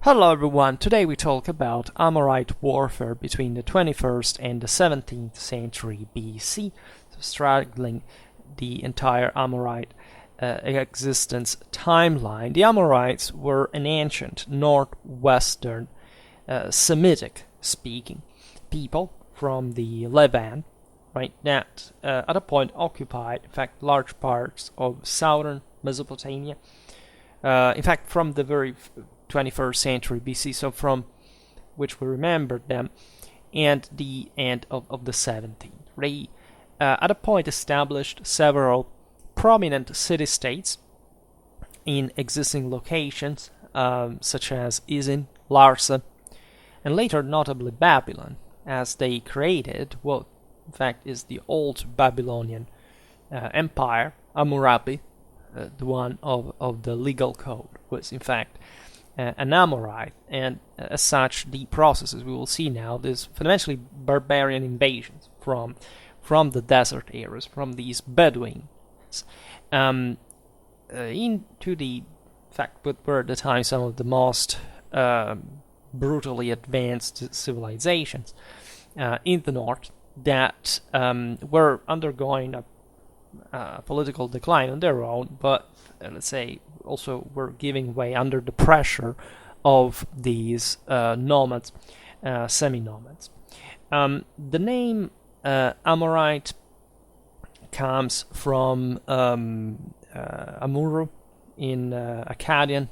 Hello everyone, today we talk about Amorite warfare between the 21st and the 17th century BC, so straddling the entire Amorite existence timeline. The Amorites were an ancient northwestern Semitic-speaking people from the Levant, right, that at a point occupied, in fact, large parts of southern Mesopotamia. In fact, from the very 21st century BC, so from which we remember them, and the end of the 17th. They, at a point, established several prominent city-states in existing locations, such as Ibbi-Sin, Larsa, and later notably Babylon, as they created what, in fact, is the old Babylonian empire, Hammurabi, the one of the legal code, was in fact an Amorite, and as such, the processes we will see now, these fundamentally barbarian invasions from the desert areas, from these Bedouins, into the fact what were at the time some of the most brutally advanced civilizations in the north that were undergoing a political decline on their own, but let's say also were giving way under the pressure of these nomads, semi-nomads. The name Amorite comes from Amuru in Akkadian.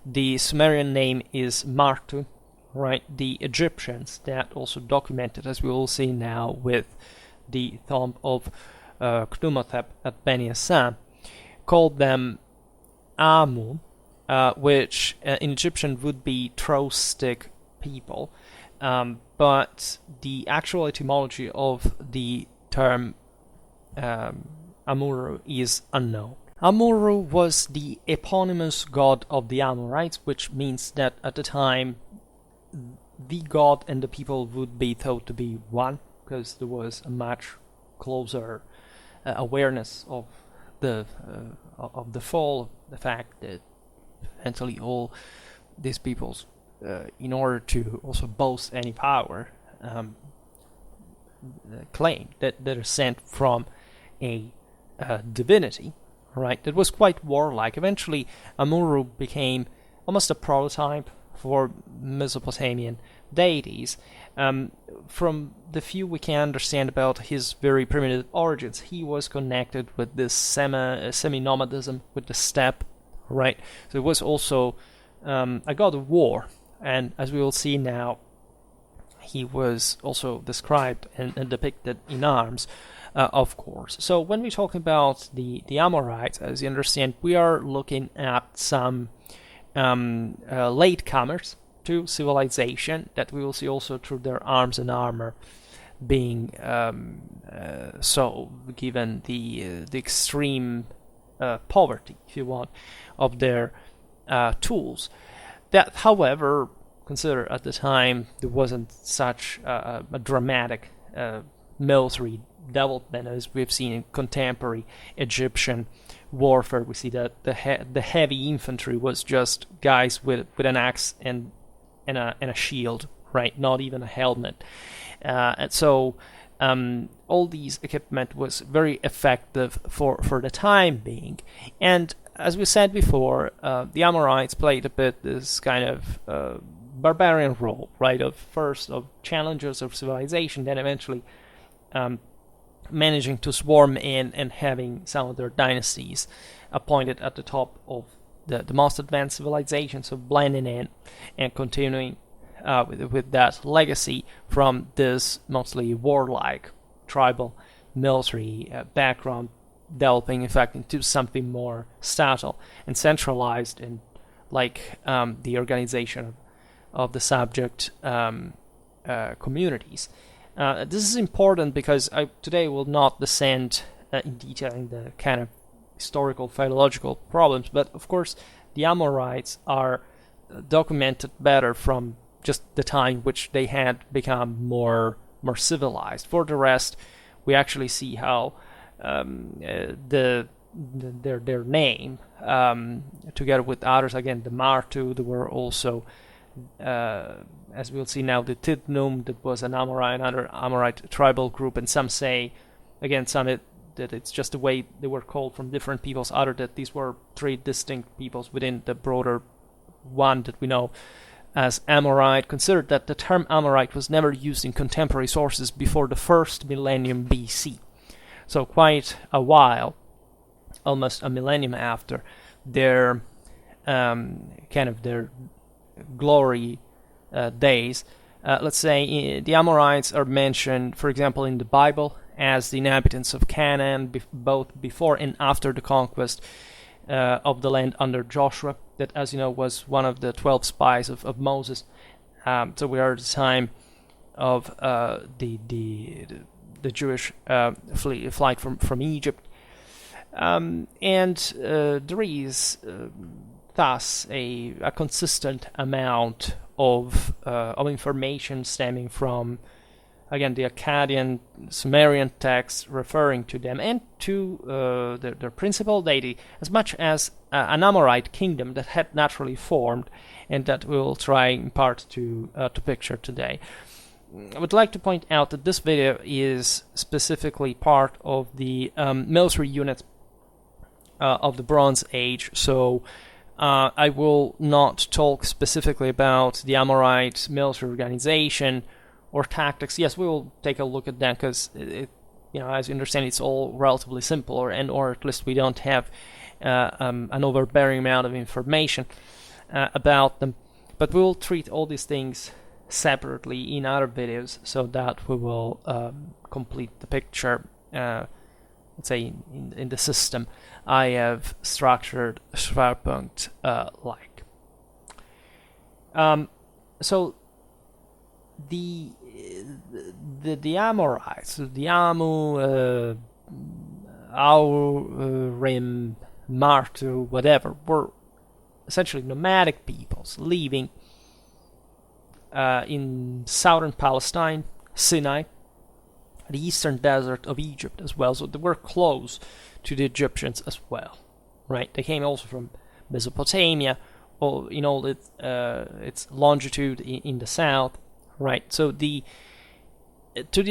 The Sumerian name is Martu, right? The Egyptians that also documented, as we will see now with the tomb of Knumatep at Beni-Hasan, called them Amu, which in Egyptian would be throw stick people, but the actual etymology of the term Amuru is unknown. Amuru was the eponymous god of the Amorites, which means that at the time the god and the people would be thought to be one, because there was a much closer awareness of the fall, the fact that eventually all these peoples, in order to also boast any power, claim that they're sent from a divinity, right? That was quite warlike. Eventually, Amuru became almost a prototype for Mesopotamian deities. From the few we can understand about his very primitive origins, he was connected with this semi-nomadism, with the steppe, right? So it was also a god of war, and as we will see now, he was also described and depicted in arms, of course. So when we talk about the Amorites, as you understand, we are looking at some latecomers to civilization that we will see also through their arms and armor being so, given the extreme poverty, if you want, of their tools. That, however, consider at the time there wasn't such a dramatic military development as we've seen in contemporary Egyptian warfare. We see that the heavy infantry was just guys with an axe and a shield, right? Not even a helmet. And so all these equipment was very effective for the time being. And as we said before, the Amorites played a bit this kind of barbarian role, right? Of challengers of civilization, then eventually managing to swarm in and having some of their dynasties appointed at the top of the most advanced civilization, so blending in and continuing with that legacy from this mostly warlike tribal military background, developing in fact into something more subtle and centralized, and like the organization of the subject communities. This is important because I today will not descend in detail in the kind of historical philological problems, but of course the Amorites are documented better from just the time which they had become more civilized. For the rest, we actually see how their name, together with others, again the Martu, there were also as we'll see now, the Tidnum, that was another Amorite tribal group, and some say, again, that it's just the way they were called from different peoples, other that these were three distinct peoples within the broader one that we know as Amorite. Consider that the term Amorite was never used in contemporary sources before the first millennium BC. So quite a while, almost a millennium after their their glory days. Let's say the Amorites are mentioned, for example, in the Bible as the inhabitants of Canaan, both before and after the conquest of the land under Joshua, that, as you know, was one of the 12 spies of Moses. So we are at the time of the Jewish flight from Egypt. And there is thus a consistent amount of information stemming from, again, the Akkadian Sumerian texts referring to them and to their principal deity, as much as an Amorite kingdom that had naturally formed, and that we'll try in part to picture today. I would like to point out that this video is specifically part of the military unit of the Bronze Age, so I will not talk specifically about the Amorite military organization or tactics. Yes, we will take a look at that, because as you understand, it's all relatively simple, or at least we don't have an overbearing amount of information about them. But we will treat all these things separately in other videos, so that we will complete the picture, let's say, in the system I have structured Schwerpunkt like. So the Amorites, the Amu, Aurim, Martu, whatever, were essentially nomadic peoples living in southern Palestine, Sinai, the eastern desert of Egypt as well. So they were close to the Egyptians as well, right? They came also from Mesopotamia, or in all its longitude in the south, right? So to the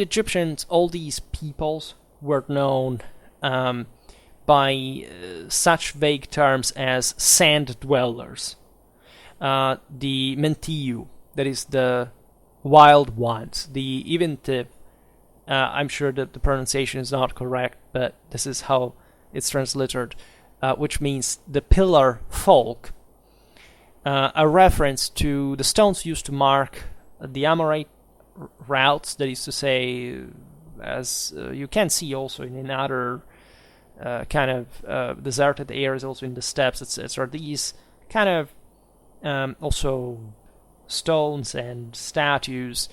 Egyptians, all these peoples were known by such vague terms as sand dwellers, the Mentiu, that is the wild ones, I'm sure that the pronunciation is not correct, but this is how it's transliterated, which means the pillar folk, a reference to the stones used to mark the Amorite routes, that is to say, as you can see also in other deserted areas, also in the steppes, etc. These kind of also stones and statues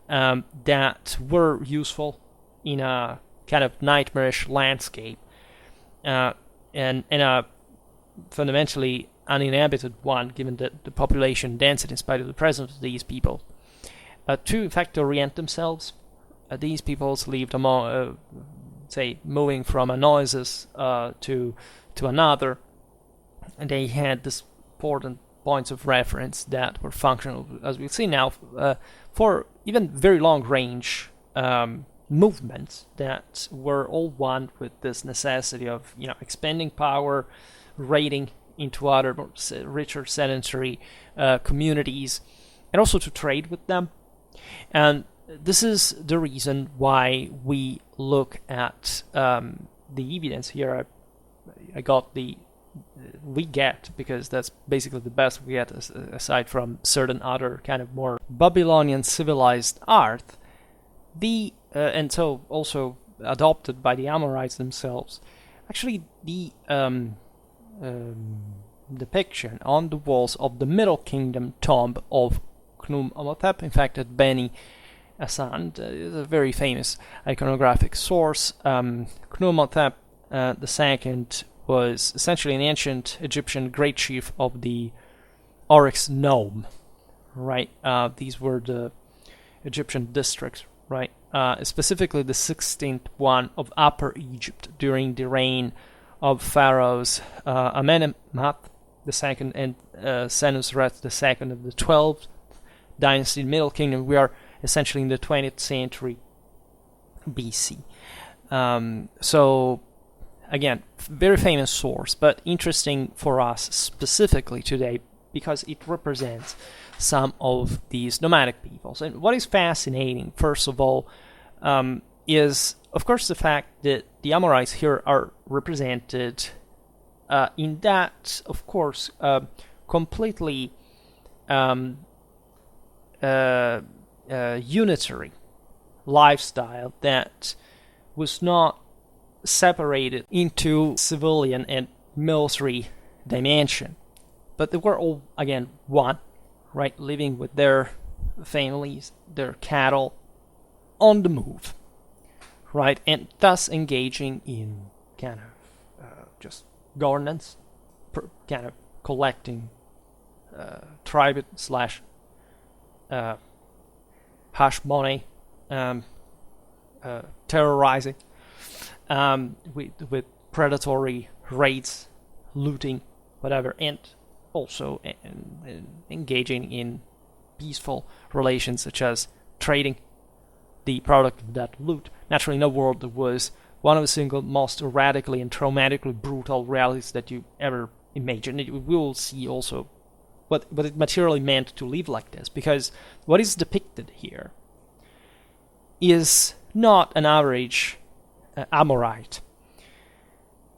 that were useful in a kind of nightmarish landscape, and a fundamentally uninhabited one, given the population density in spite of the presence of these people. To, in fact, orient themselves, these peoples lived among, moving from an oasis to another, and they had this important points of reference that were functional, as we'll see now, for even very long-range movements that were all one with this necessity of expanding power, raiding into other more richer sedentary communities, and also to trade with them. And this is the reason why we look at the evidence here. We get, because that's basically the best we get, aside from certain other kind of more Babylonian civilized art, and so also adopted by the Amorites themselves. Actually, the depiction on the walls of the Middle Kingdom tomb of Khnum-Imhotep, in fact at Beni-Hasan, is a very famous iconographic source. Khnum-Imhotep II was essentially an ancient Egyptian great chief of the Oryx nome, right? These were the Egyptian districts, right? Specifically the 16th one of Upper Egypt during the reign of pharaohs Amenemhat II and Senusret II of the 12th dynasty, Middle Kingdom. We are essentially in the 20th century BC. So again, very famous source, but interesting for us specifically today because it represents some of these nomadic peoples. And what is fascinating, first of all, is of course the fact that the Amorites here are represented in that, of course, completely unitary lifestyle that was not separated into civilian and military dimension, but they were all again one, right, living with their families, their cattle, on the move, right, and thus engaging in kind of just governance, kind of collecting tribute slash hash money, terrorizing, with predatory raids, looting, whatever, and also engaging in peaceful relations such as trading the product of that loot. Naturally, in a world that was one of the single most radically and traumatically brutal realities that you ever imagined. We will see also what it materially meant to live like this, because what is depicted here is not an average Amorite.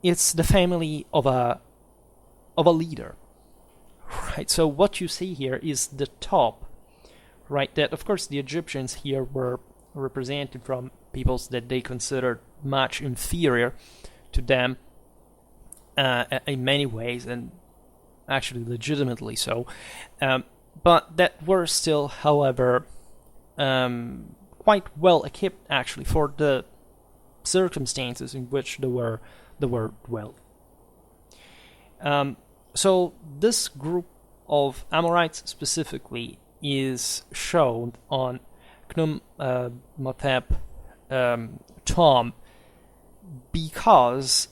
It's the family of a leader, right? So what you see here is the top, right? That of course the Egyptians here were represented from peoples that they considered much inferior to them in many ways, and actually legitimately so, but that were still, however, quite well equipped actually for the circumstances in which they were dwelling. So this group of Amorites specifically is shown on Khnum-Motep tomb because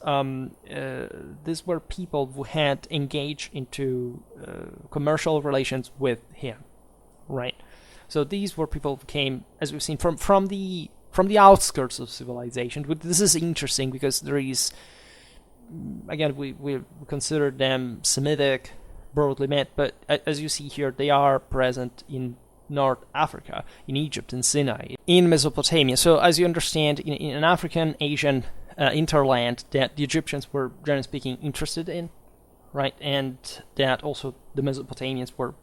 these were people who had engaged into commercial relations with him, right? So these were people who came, as we've seen, from the outskirts of civilization. This is interesting because there is, again, we consider them Semitic, broadly meant, but as you see here, they are present in North Africa, in Egypt, in Sinai, in Mesopotamia. So as you understand, in an African, Asian interland that the Egyptians were, generally speaking, interested in, right? And that also the Mesopotamians were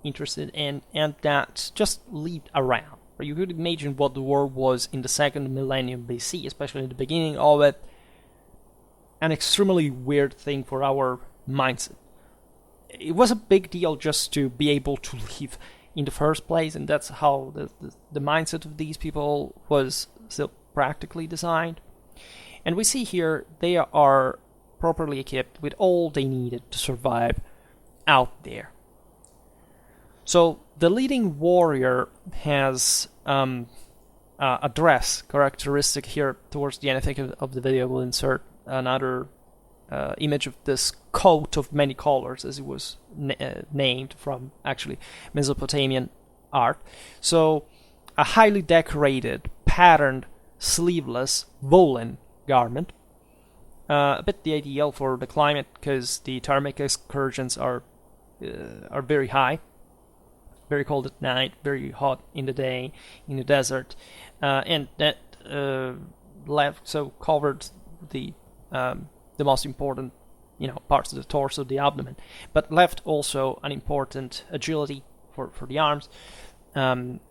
interested in, and that just lived around. You could imagine what the world was in the second millennium BC, especially in the beginning of it, an extremely weird thing for our mindset. It was a big deal just to be able to live in the first place, and that's how the mindset of these people was still practically designed. And we see here they are properly equipped with all they needed to survive out there. So the leading warrior has a dress characteristic here towards the end. I think of the video we'll insert another image of this coat of many colors, as it was named from actually Mesopotamian art. So a highly decorated, patterned, sleeveless woolen garment, a bit the ideal for the climate because the thermic excursions are very high, very cold at night, very hot in the day in the desert, and that covered the most important parts of the torso, the abdomen, but left also an important agility for the arms,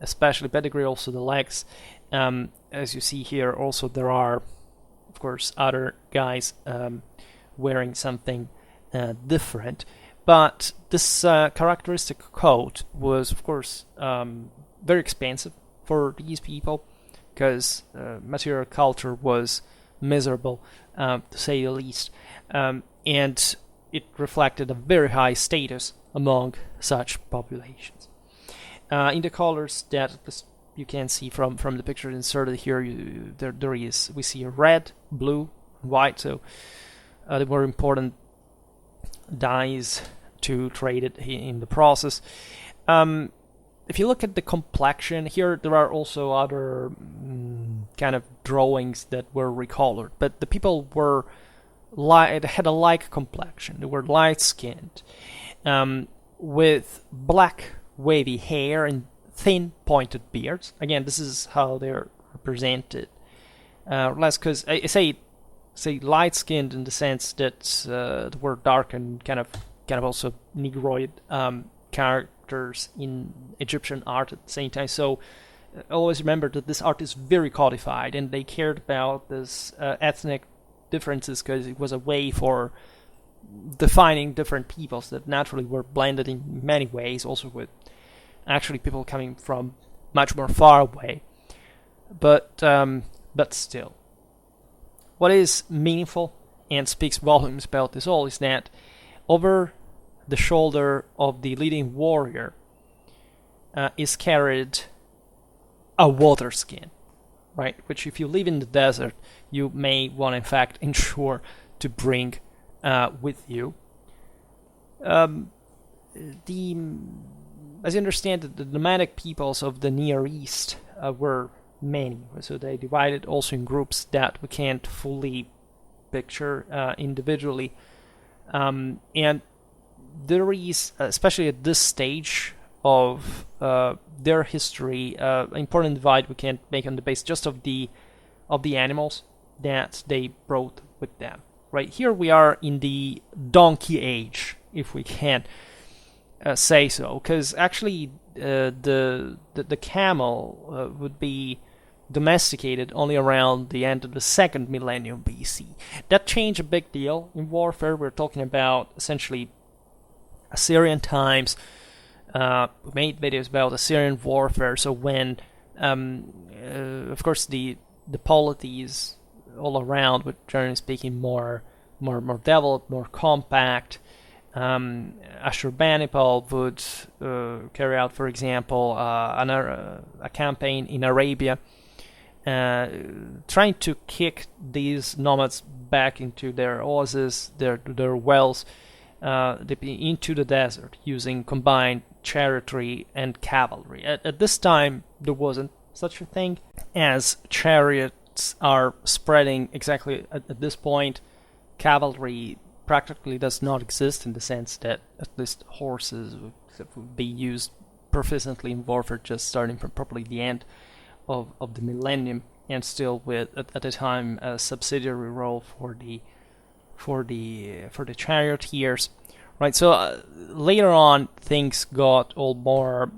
especially pedigree, also the legs. As you see here, also there are, of course, other guys wearing something different. But this characteristic coat was, of course, very expensive for these people because material culture was miserable, to say the least. And it reflected a very high status among such populations. In the colors that you can see from the picture inserted here, we see red, blue, white. So they were important dyes to trade it in the process. if you look at the complexion here, there are also other kind of drawings that were recolored, but the people were had a like complexion. They were light-skinned, with black wavy hair and thin pointed beards. Again, this is how they're represented. Less because I say light-skinned in the sense that they were dark and kind of also Negroid characters in Egyptian art at the same time. So always remember that this art is very codified, and they cared about this ethnic differences because it was a way for defining different peoples that naturally were blended in many ways, also with actually people coming from much more far away. But still, what is meaningful and speaks volumes about this all is that over the shoulder of the leading warrior is carried a water skin, right? Which, if you live in the desert, you may want, in fact, ensure to bring with you. As you understand, the nomadic peoples of the Near East were many, so they divided also in groups that we can't fully picture individually. And there is, especially at this stage of their history, an important divide we can't make on the basis just of the animals that they brought with them. Right here we are in the donkey age, if we can say so, because actually the camel would be domesticated only around the end of the second millennium BC. That changed a big deal in warfare. We're talking about essentially Assyrian times. We made videos about Assyrian warfare. So when, of course, the polities all around, but generally speaking, more developed, more compact. Ashurbanipal would carry out, for example, a campaign in Arabia, trying to kick these nomads back into their oases, their wells, into the desert, using combined chariotry and cavalry. At this time, there wasn't such a thing as chariots are spreading exactly at this point. Cavalry practically does not exist in the sense that at least horses would be used proficiently in warfare just starting from probably the end of the millennium, and still with at the time a subsidiary role for the charioteers, right? So later on things got all more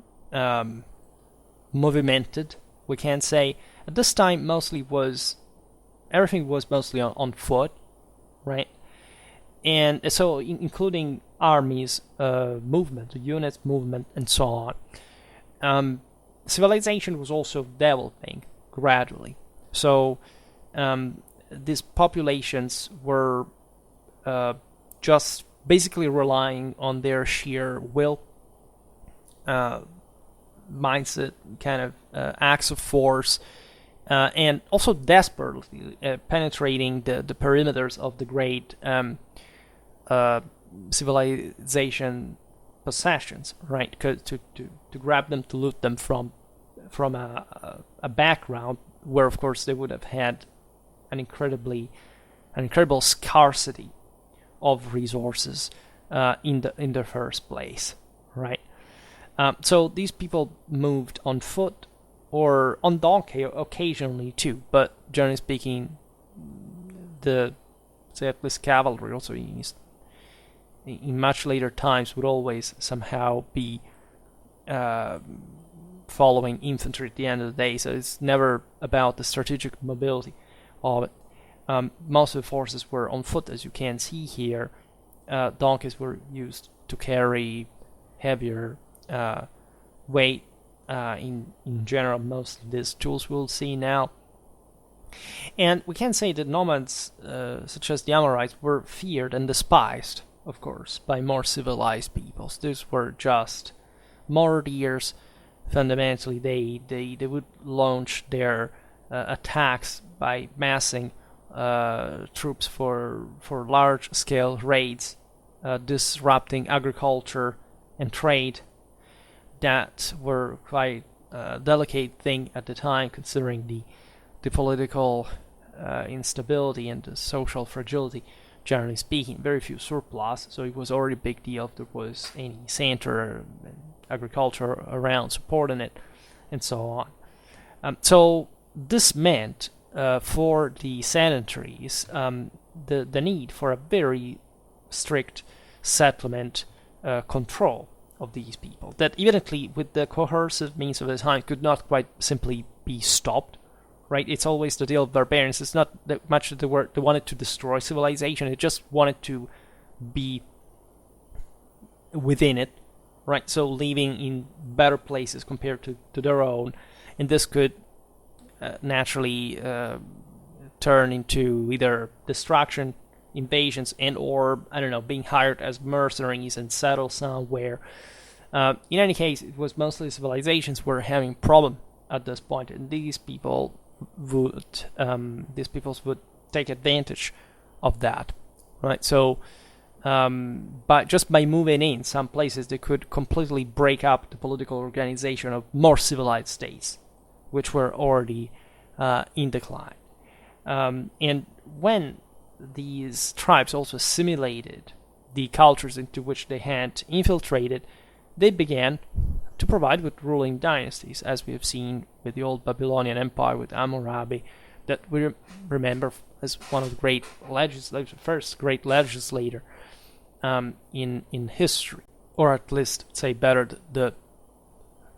movimented, we can say. At this time everything was mostly on foot, right? And so including armies movement, units movement, and so on. Civilization was also developing gradually. So these populations were just basically relying on their sheer will, mindset, kind of acts of force, and also desperately penetrating the perimeters of the great civilization possessions, right? To grab them, to loot them from a background where, of course, they would have had an incredible scarcity of resources in the first place, right? So these people moved on foot or on donkey occasionally too, but generally speaking, the this cavalry also in much later times would always somehow be following infantry at the end of the day. So it's never about the strategic mobility of it. Most of the forces were on foot, as you can see here. Donkeys were used to carry heavier weight. In general, most of these tools we'll see now. And we can say that nomads, such as the Amorites, were feared and despised, of course, by more civilized peoples. These were just murderers. Fundamentally, they would launch their attacks by massing troops for large-scale raids, disrupting agriculture and trade. that were quite delicate thing at the time, considering the political instability and the social fragility, generally speaking. Very few surplus, so it was already a big deal if there was any center agriculture around supporting it, and so on. So this meant for the sedentaries the need for a very strict settlement control of these people, that evidently with the coercive means of the time could not quite simply be stopped, right? It's always the deal of barbarians. It's not that much that they wanted to destroy civilization, they just wanted to be within it, right? So living in better places compared to their own, and this could naturally turn into either destruction, invasions, and or, I don't know, being hired as mercenaries and settle somewhere. In any case, it was mostly civilizations were having problem at this point, and these peoples would take advantage of that, right? So, by moving in some places, they could completely break up the political organization of more civilized states, which were already in decline. And when these tribes also assimilated the cultures into which they had infiltrated, they began to provide with ruling dynasties, as we have seen with the old Babylonian Empire with Hammurabi, that we remember as one of the great legislators, first great legislator in history, or at least say better the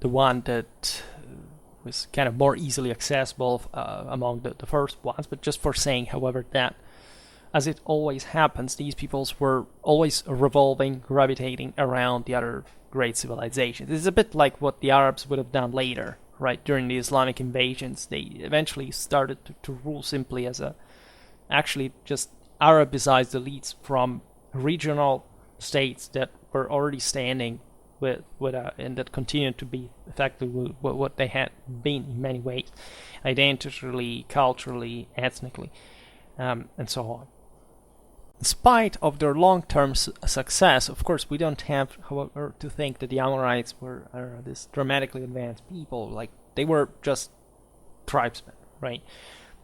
one that was kind of more easily accessible among the first ones. But just for saying, however, that as it always happens, these peoples were always revolving, gravitating around the other great civilizations. It's a bit like what the Arabs would have done later, right? During the Islamic invasions, they eventually started to rule simply as actually just Arabicized elites from regional states that were already standing with and that continued to be effectively what they had been in many ways, identitally, culturally, ethnically, and so on. In spite of their long-term success, of course, we don't have, however, to think that the Amorites were this dramatically advanced people. Like, they were just tribesmen, right?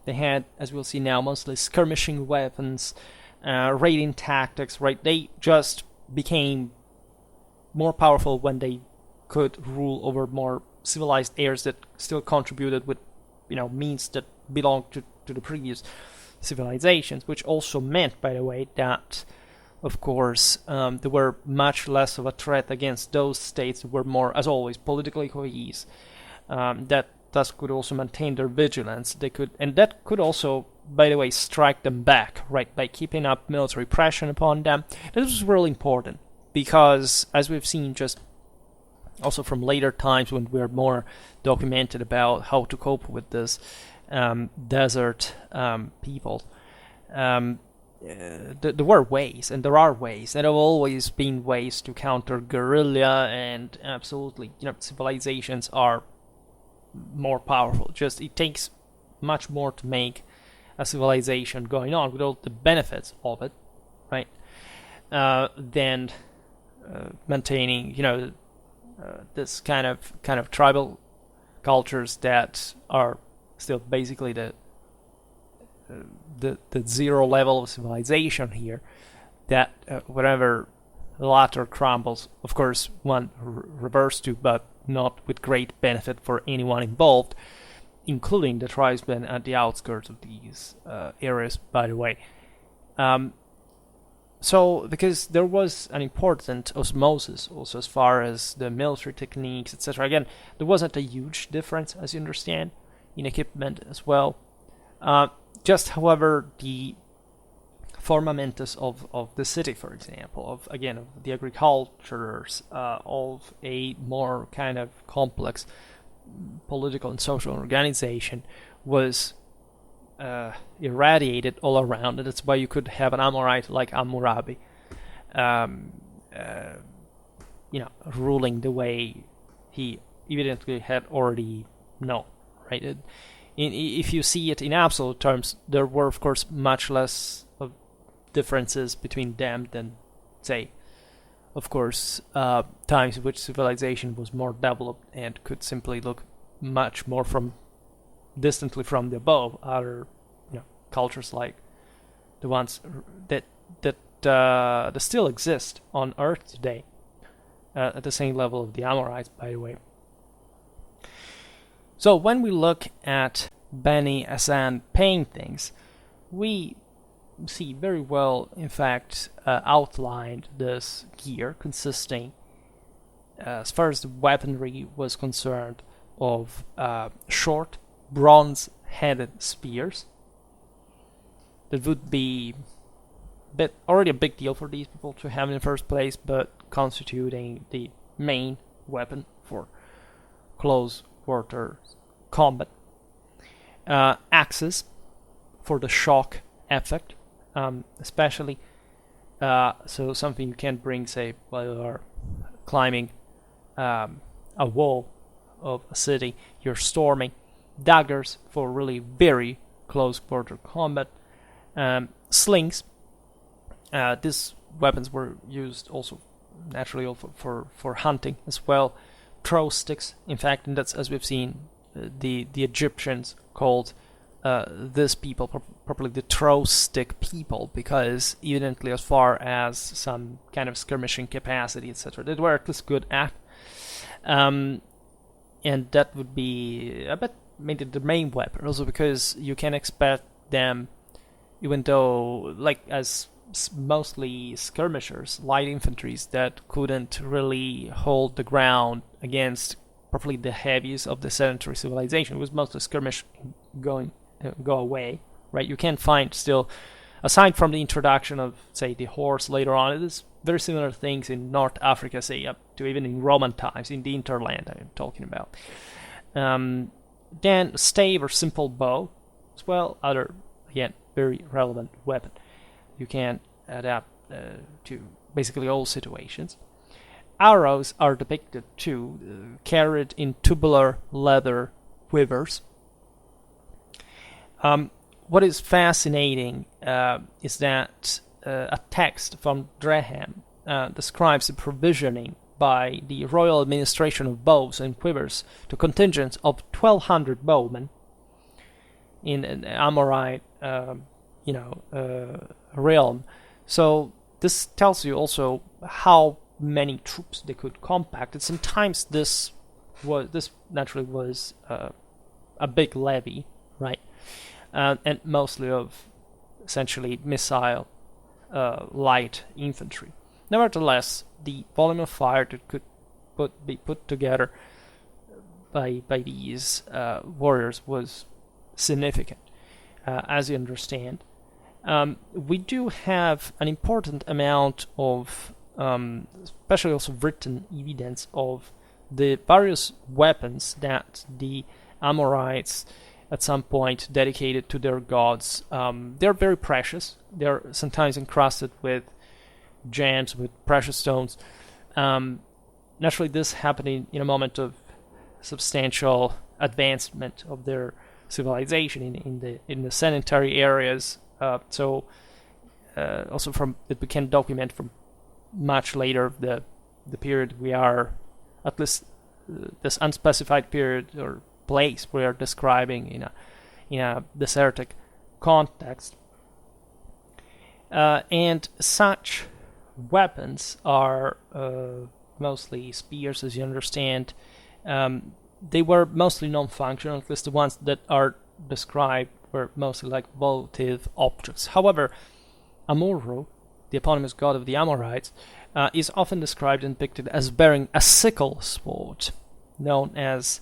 They had, as we'll see now, mostly skirmishing weapons, raiding tactics, right? They just became more powerful when they could rule over more civilized areas that still contributed with, means that belonged to the previous civilizations, which also meant, by the way, that, of course, they were much less of a threat against those states that were more, as always, politically cohesive, that thus could also maintain their vigilance. And that could also, by the way, strike them back, right, by keeping up military pressure upon them. This was really important, because, as we've seen just also from later times when we're more documented about how to cope with this desert people, there were ways, and there are ways, and there have always been ways to counter guerrilla, and absolutely, civilizations are more powerful. Just it takes much more to make a civilization going on with all the benefits of it, right? Than maintaining, this kind of tribal cultures that are still basically the zero level of civilization here, that whenever the latter crumbles, of course, one reverts to, but not with great benefit for anyone involved, including the tribesmen at the outskirts of these areas, by the way. So, because there was an important osmosis also as far as the military techniques, etc. Again, there wasn't a huge difference, as you understand, in equipment as well. Just, however, the formamentus of the city, for example, of the agricultures, of a more kind of complex political and social organization was irradiated all around, and that's why you could have an Amorite like Hammurabi, ruling the way he evidently had already known, right? If you see it in absolute terms, there were, of course, much less of differences between them than, say, of course, times in which civilization was more developed and could simply look much more from distantly from the above. Other, cultures like the ones that still exist on Earth today, at the same level of the Amorites, by the way. So when we look at Beni-Hasan paintings, we see very well, in fact, outlined this gear consisting, as far as the weaponry was concerned, of short bronze-headed spears. That would be already a big deal for these people to have in the first place, but constituting the main weapon for close quarter combat. Axes for the shock effect, especially. So something you can bring, say, while you are climbing a wall of a city you're storming. Daggers for really very close quarter combat. Slings. These weapons were used also naturally also for hunting as well. Throw sticks, in fact, and that's, as we've seen, the Egyptians called this people properly the throw stick people, because evidently, as far as some kind of skirmishing capacity, etc., they were at least good at. And that would be a bit maybe the main weapon, also because you can expect them, even though, like, as mostly skirmishers, light infantries that couldn't really hold the ground against properly the heavies of the sedentary civilization. It was mostly skirmish go away, right? You can find still, aside from the introduction of, say, the horse later on, it is very similar things in North Africa, say, up to even in Roman times, in the hinterland I'm talking about. Then stave or simple bow as well, other, again, very relevant weapon. You can adapt to basically all situations. Arrows are depicted too, carried in tubular leather quivers. What is fascinating is that a text from Dreham describes the provisioning by the royal administration of bows and quivers to contingents of 1,200 bowmen in an Amorite, realm. So this tells you also how many troops they could compact. And sometimes this naturally was a big levy, right? And mostly of essentially missile light infantry. Nevertheless, the volume of fire that could be put together by these warriors was significant, as you understand. We do have an important amount of, especially also written evidence of the various weapons that the Amorites at some point dedicated to their gods. They're very precious. They're sometimes encrusted with gems, with precious stones. Naturally, this happening in a moment of substantial advancement of their civilization in the sedentary areas. Also from that we can document from much later the period we are, at least this unspecified period or place we are describing in a desertic context. And such weapons are mostly spears, as you understand. They were mostly non-functional, at least the ones that are described were mostly like votive objects. However, Amurru, the eponymous god of the Amorites, is often described and depicted as bearing a sickle sword, known as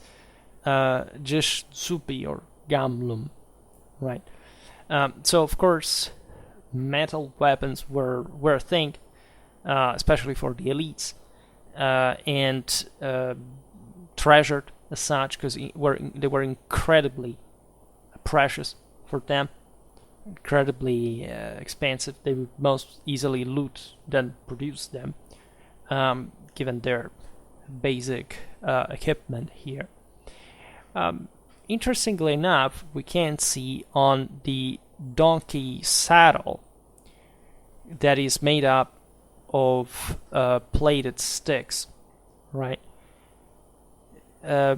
Jish-Zupi or Gamlum, right? So, of course, metal weapons were a thing, especially for the elites, and treasured as such, because they were incredibly precious for them, incredibly expensive. They would most easily loot than produce them, given their basic equipment here. Interestingly enough, we can see on the donkey saddle that is made up of plated sticks, right? A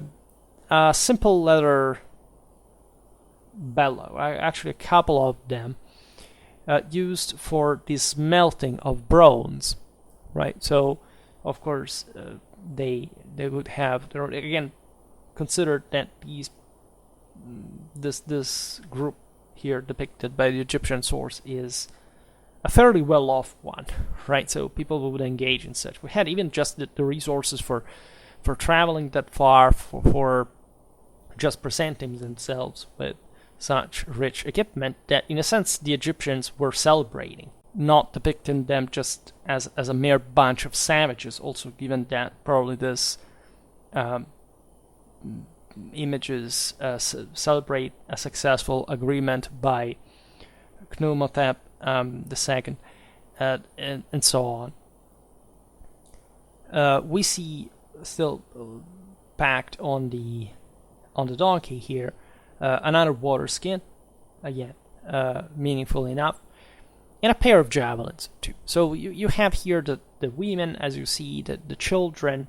simple leather bellow, actually a couple of them, used for the smelting of bronze, right? So, of course, they would have, again, consider that this group here depicted by the Egyptian source is a fairly well-off one, right? So people would engage in such. We had even just the resources for traveling that far, for just presenting themselves with such rich equipment that, in a sense, the Egyptians were celebrating, not depicting them just as a mere bunch of savages. Also, given that probably this images celebrate a successful agreement by Khnumhotep II, and so on. We see still packed on the donkey here another water skin, again, meaningful enough, and a pair of javelins too. So you have here the women, as you see, the children.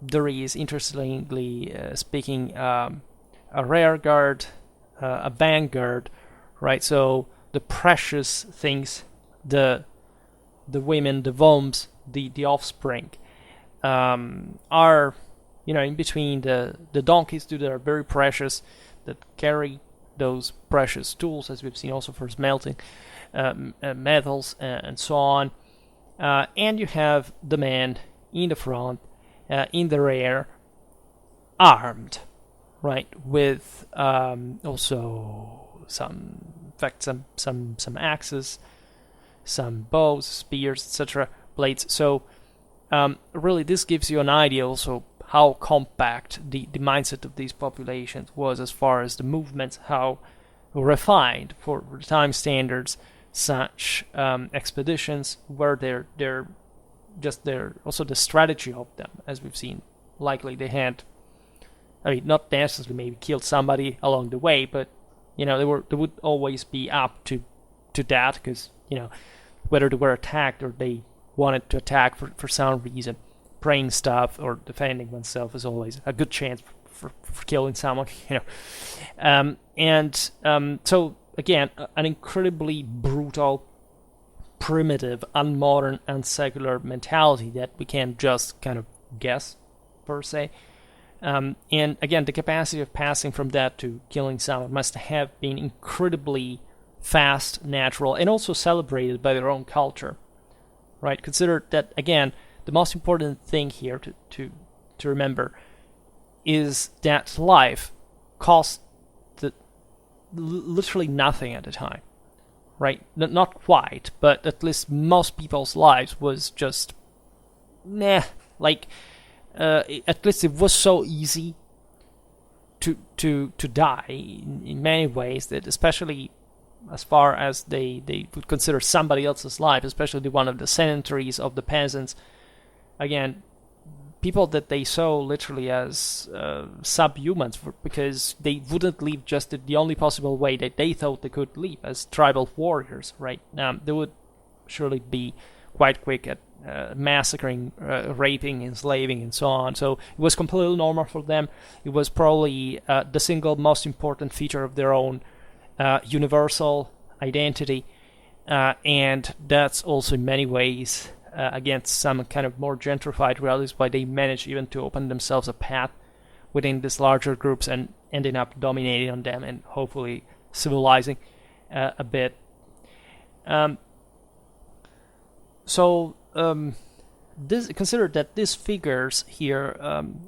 There is, interestingly speaking, a rear guard, a vanguard, right? So the precious things, the women, the wombs, the offspring, are, in between the donkeys too, that are very precious, that carry those precious tools, as we've seen also for smelting metals and so on. And you have the man in the front, in the rear, armed, right, with also some axes, some bows, spears, etc., blades. So really, this gives you an idea also how compact the mindset of these populations was as far as the movements, how refined for time standards such expeditions were. They're also the strategy of them, as we've seen. Likely they had, not necessarily maybe killed somebody along the way, but they would always be up to that, because whether they were attacked or they wanted to attack for some reason, praying stuff or defending oneself is always a good chance for killing someone. So again, an incredibly brutal, primitive, unmodern, unsecular mentality that we can just kind of guess, per se. And again, the capacity of passing from that to killing someone must have been incredibly fast, natural, and also celebrated by their own culture, right? Consider that, again, the most important thing here to remember is that life cost literally nothing at the time, right? Not quite, but at least most people's lives was just, at least it was so easy to die in many ways, that especially as far as they would consider somebody else's life, especially the one of the sedentaries, of the peasants, again, people that they saw literally as subhumans, because they wouldn't live just the only possible way that they thought they could live, as tribal warriors, right? They would surely be quite quick at massacring, raping, enslaving, and so on. So it was completely normal for them. It was probably the single most important feature of their own universal identity, and that's also in many ways against some kind of more gentrified realities, why they managed even to open themselves a path within these larger groups and ending up dominating on them and hopefully civilizing a bit. Consider that these figures here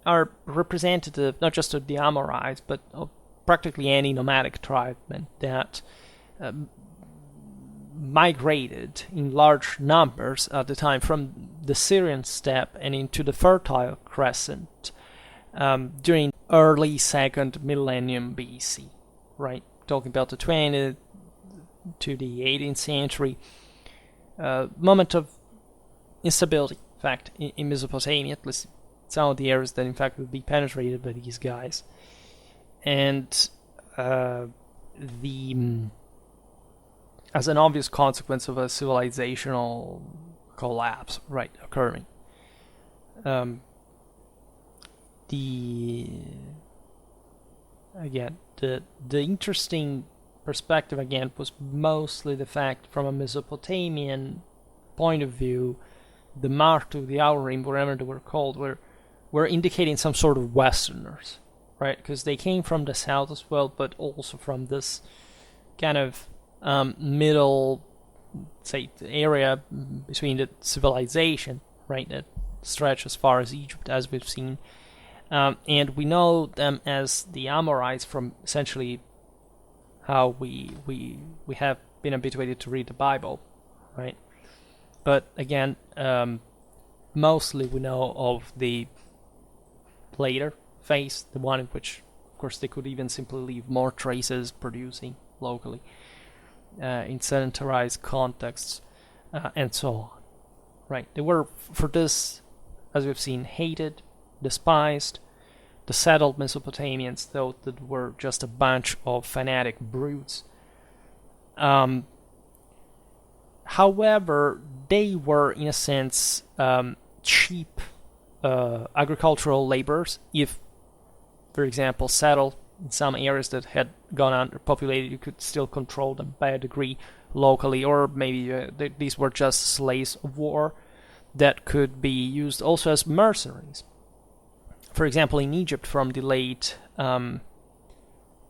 are representative not just of the Amorites, but of practically any nomadic tribe that migrated in large numbers at the time from the Syrian steppe and into the Fertile Crescent during early 2nd millennium BC, right? Talking about the 20th to the 18th century, moment of instability, in fact, in Mesopotamia, at least some of the areas that in fact would be penetrated by these guys. And as an obvious consequence of a civilizational collapse, right, occurring. The interesting perspective again was mostly the fact from a Mesopotamian point of view, the Martu, the Aurim, whatever they were called, were indicating some sort of Westerners, right? Because they came from the south as well, but also from this kind of middle, say, area between the civilization, right, that stretch as far as Egypt, as we've seen. And we know them as the Amorites from essentially how we have been habituated to read the Bible, right? But again, mostly we know of the later phase, the one in which, of course, they could even simply leave more traces producing locally in sedentarized contexts, and so on, right? They were, for this, as we've seen, hated, despised. The settled Mesopotamians thought that were just a bunch of fanatic brutes. However, they were, in a sense, cheap agricultural laborers. If, for example, settled in some areas that had gone underpopulated, you could still control them by a degree locally, or maybe these were just slaves of war that could be used also as mercenaries. For example, in Egypt from the late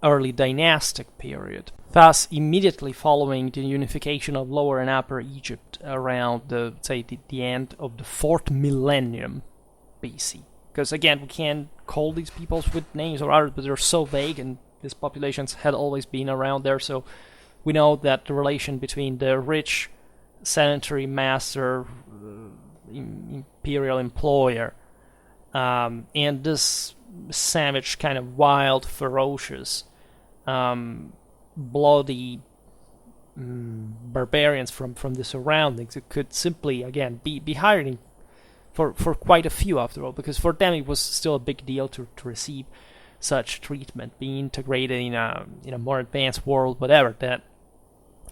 early dynastic period. Thus, immediately following the unification of Lower and Upper Egypt around the end of the 4th millennium BC. Because again, we can't call these peoples with names or others, but they're so vague, and these populations had always been around there, so we know that the relation between the rich sedentary master, imperial employer, and this savage, kind of wild, ferocious, bloody barbarians from the surroundings. It could simply, again, be hiring for quite a few, after all, because for them it was still a big deal to receive such treatment, be integrated in a more advanced world, whatever, that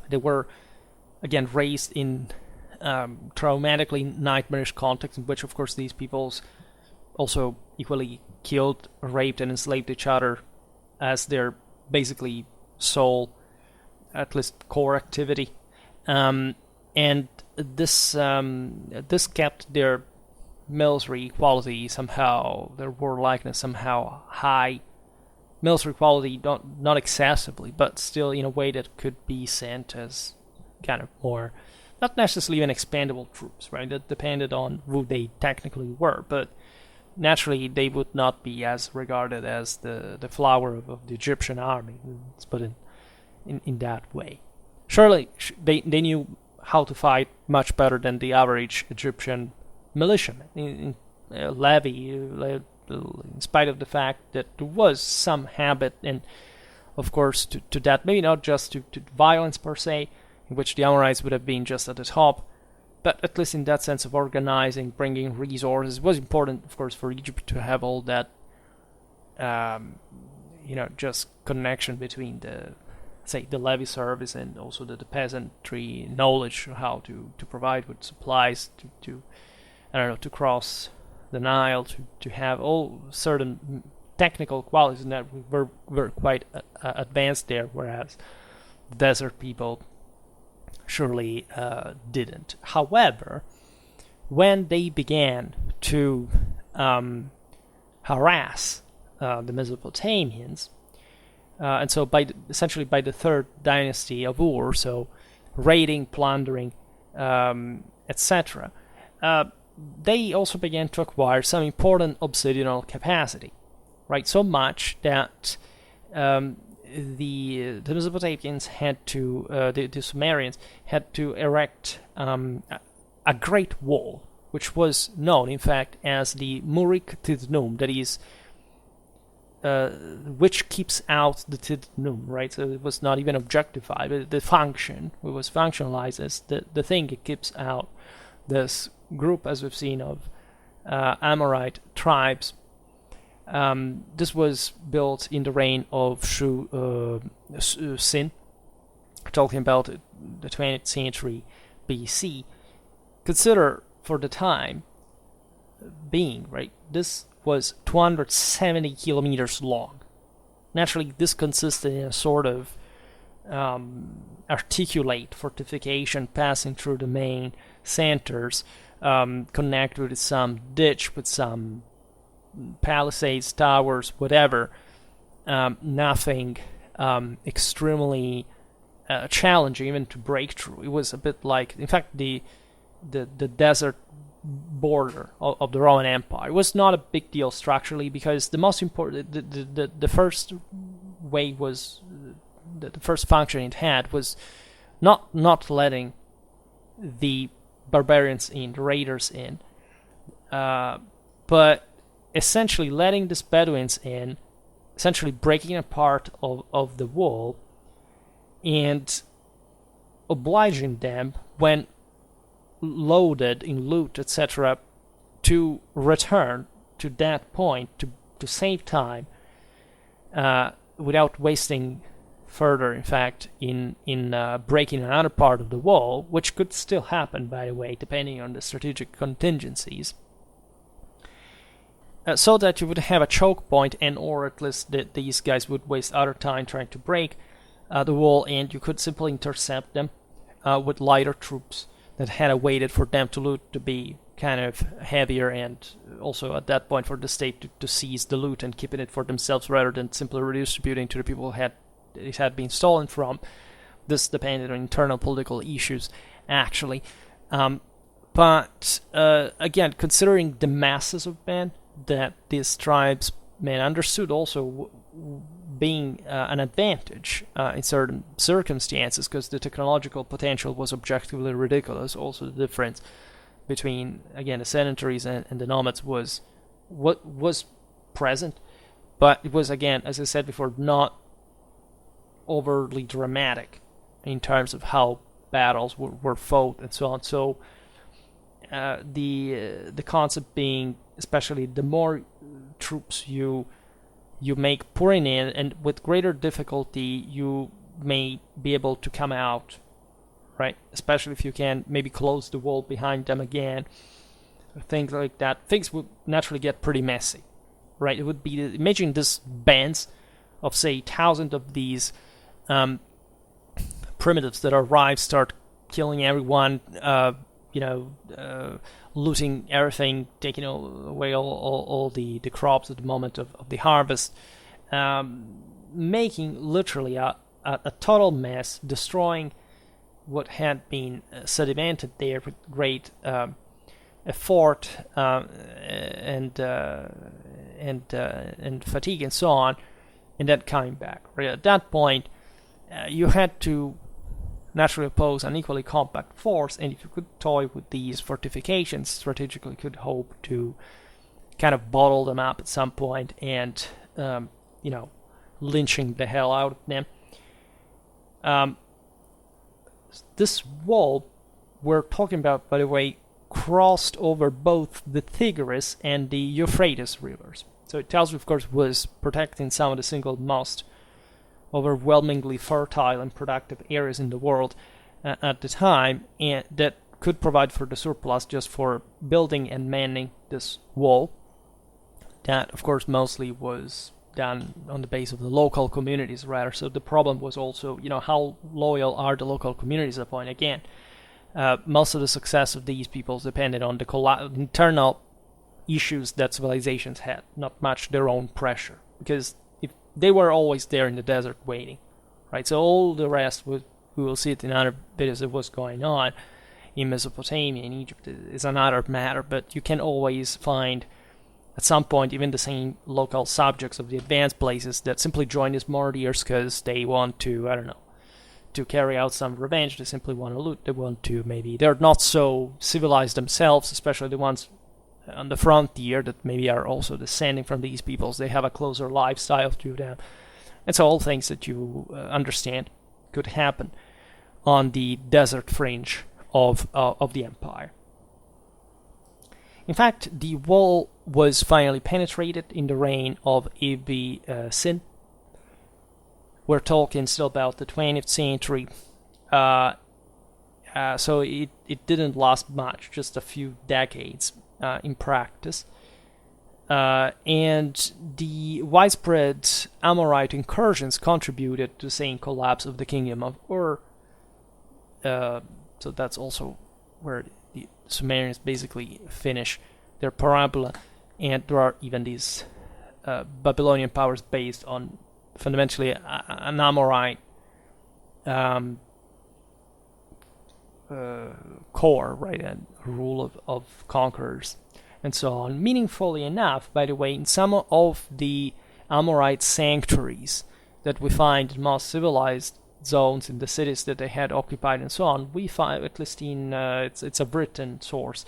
they were, again, raised in traumatically nightmarish contexts, in which, of course, these peoples also equally killed, raped, and enslaved each other as their basically sole, at least core activity, and this kept their military quality somehow, their warlikeness somehow high. Military quality, not excessively, but still in a way that could be sent as kind of more, not necessarily even expandable troops, right? That depended on who they technically were, but naturally they would not be as regarded as the flower of the Egyptian army. Let's put it in that way. Surely they knew how to fight much better than the average Egyptian militiaman. Levy, in spite of the fact that there was some habit, and of course to that, maybe not just to violence per se, in which the Amorites would have been just at the top, but at least in that sense of organizing, bringing resources. It was important, of course, for Egypt to have all that, just connection between the levy service and also the peasantry knowledge how to provide with supplies to cross the Nile, to have all certain technical qualities that were quite advanced there, whereas the desert people surely didn't. However, when they began to harass the Mesopotamians, and so essentially by the 3rd dynasty of Ur, so raiding, plundering, etc., they also began to acquire some important obsidianal capacity, right? So much that the Mesopotamians had to, the Sumerians had to erect a great wall, which was known, in fact, as the Muriq-Tidnum, that is, which keeps out the Tidnum, right? So it was not even objectified, but the function, it was functionalized as the thing it keeps out this group, as we've seen, of Amorite tribes. This was built in the reign of Shu-Sin, talking about the 20th century BC, consider for the time being, right, this was 270 kilometers long. Naturally, this consisted in a sort of articulate fortification passing through the main centers, connected with some ditch, with some palisades, towers, whatever. Nothing extremely challenging even to break through. It was a bit like, in fact, the desert border of the Roman Empire. It was not a big deal structurally, because the most important, the first way was, the first function it had was not letting the barbarians in, the raiders in, but essentially letting these Bedouins in, essentially breaking a part of the wall and obliging them, when loaded in loot, etc., to return to that point to save time, without wasting further, in fact, in breaking another part of the wall, which could still happen, by the way, depending on the strategic contingencies, so that you would have a choke point, and or at least these guys would waste other time trying to break the wall, and you could simply intercept them with lighter troops that had awaited for them to loot to be kind of heavier, and also at that point for the state to seize the loot and keeping it for themselves rather than simply redistributing to the people who it had been stolen from. This depended on internal political issues, actually. But again, considering the masses of men that these tribesmen understood also being an advantage in certain circumstances, because the technological potential was objectively ridiculous. Also, the difference between, again, the sedentaries and the nomads was what was present, but it was, again, as I said before, not overly dramatic in terms of how battles were fought and so on. So the concept being, especially the more troops you make pouring in, and with greater difficulty you may be able to come out, right? Especially if you can maybe close the wall behind them again, things like that. Things would naturally get pretty messy, right? It would be, imagine this bands of, say, thousands of these primitives that arrive, start killing everyone, looting everything, taking away all the crops at the moment of the harvest, making literally a total mess, destroying what had been sedimented there with great effort and fatigue and so on, and then coming back. Right at that point, you had to naturally oppose an equally compact force, and if you could toy with these fortifications, strategically could hope to kind of bottle them up at some point and, lynching the hell out of them. This wall we're talking about, by the way, crossed over both the Tigris and the Euphrates rivers. So it tells you, of course, was protecting some of the single most overwhelmingly fertile and productive areas in the world at the time, and that could provide for the surplus just for building and manning this wall. That, of course, mostly was done on the base of the local communities, rather. So the problem was also, how loyal are the local communities at that point? Again, most of the success of these peoples depended on the internal issues that civilizations had, not much their own pressure, because if they were always there in the desert waiting, right? So all the rest, we will see it in other videos of what's going on in Mesopotamia, in Egypt, is another matter, but you can always find at some point even the same local subjects of the advanced places that simply join these martyrs because they want to, to carry out some revenge. They simply want to loot. They want to, maybe they're not so civilized themselves, especially the ones on the frontier that maybe are also descending from these peoples. They have a closer lifestyle to them. And so all things that you understand could happen on the desert fringe of the empire. In fact, the wall was finally penetrated in the reign of Ibbi-Sin. We're talking still about the 20th century. so it didn't last much, just a few decades in practice. And the widespread Amorite incursions contributed to the same collapse of the kingdom of Ur. So that's also where the Sumerians basically finish their parabola, and there are even these Babylonian powers based on fundamentally an Amorite core, right, and rule of conquerors and so on. Meaningfully enough, by the way, in some of the Amorite sanctuaries that we find in most civilized zones in the cities that they had occupied and so on, we find, at least in it's a Britain source,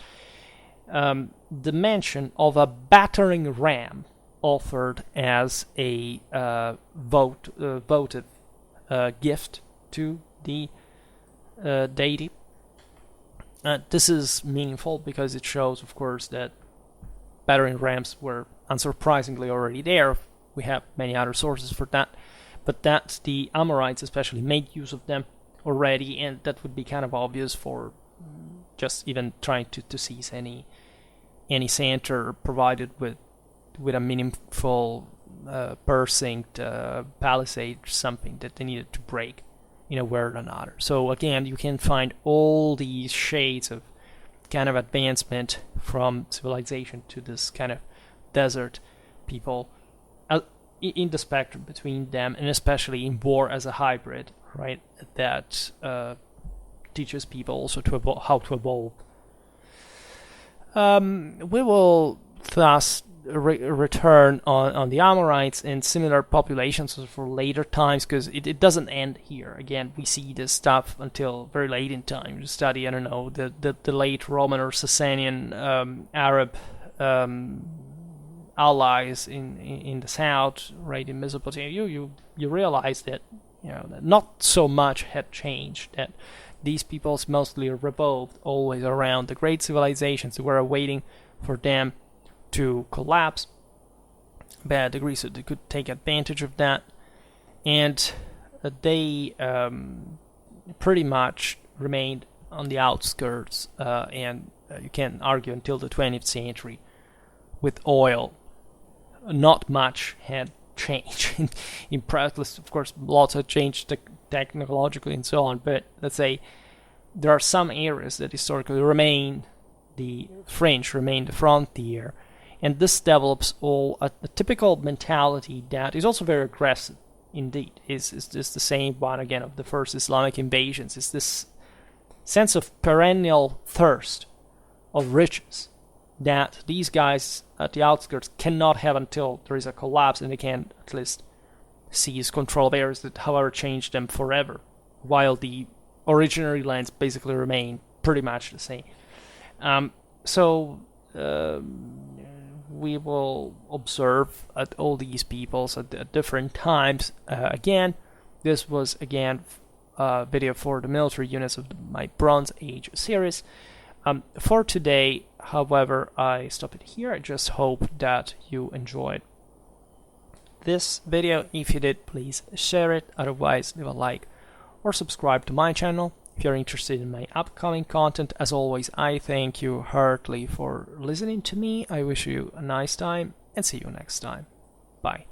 the mention of a battering ram offered as a votive gift to the deity. This is meaningful because it shows, of course, that battering rams were unsurprisingly already there. We have many other sources for that, but that the Amorites especially made use of them already, and that would be kind of obvious for just even trying to seize any center provided with a meaningful precinct, palisade, something that they needed to break in a way or another. So again, you can find all these shades of kind of advancement from civilization to this kind of desert people in the spectrum between them, and especially in war as a hybrid, right? That teaches people also how to evolve. We will thus return on the Amorites and similar populations for later times, because it doesn't end here. Again, we see this stuff until very late in time. You study, I don't know, the late Roman or Sasanian Arab allies in the south, right, in Mesopotamia. You realize that, you know, that not so much had changed, that these peoples mostly revolved always around the great civilizations. They were waiting for them to collapse bad degrees so they could take advantage of that, and they pretty much remained on the outskirts, and you can argue until the 20th century with oil. Not much had changed in practice. Of course, lots had changed technologically and so on, but let's say there are some areas that historically remain the fringe, remain the frontier, and this develops all a typical mentality that is also very aggressive indeed. Is this the same one again of the first Islamic invasions? Is this sense of perennial thirst of riches that these guys at the outskirts cannot have until there is a collapse, and they can at least seize control of areas that however change them forever, while the originary lands basically remain pretty much the same. We will observe at all these peoples at different times. Again, this was a video for the military units of my Bronze Age series. For today, however, I stop it here. I just hope that you enjoyed this video. If you did, please share it. Otherwise, leave a like or subscribe to my channel. If you're interested in my upcoming content, as always, I thank you heartily for listening to me. I wish you a nice time and see you next time. Bye.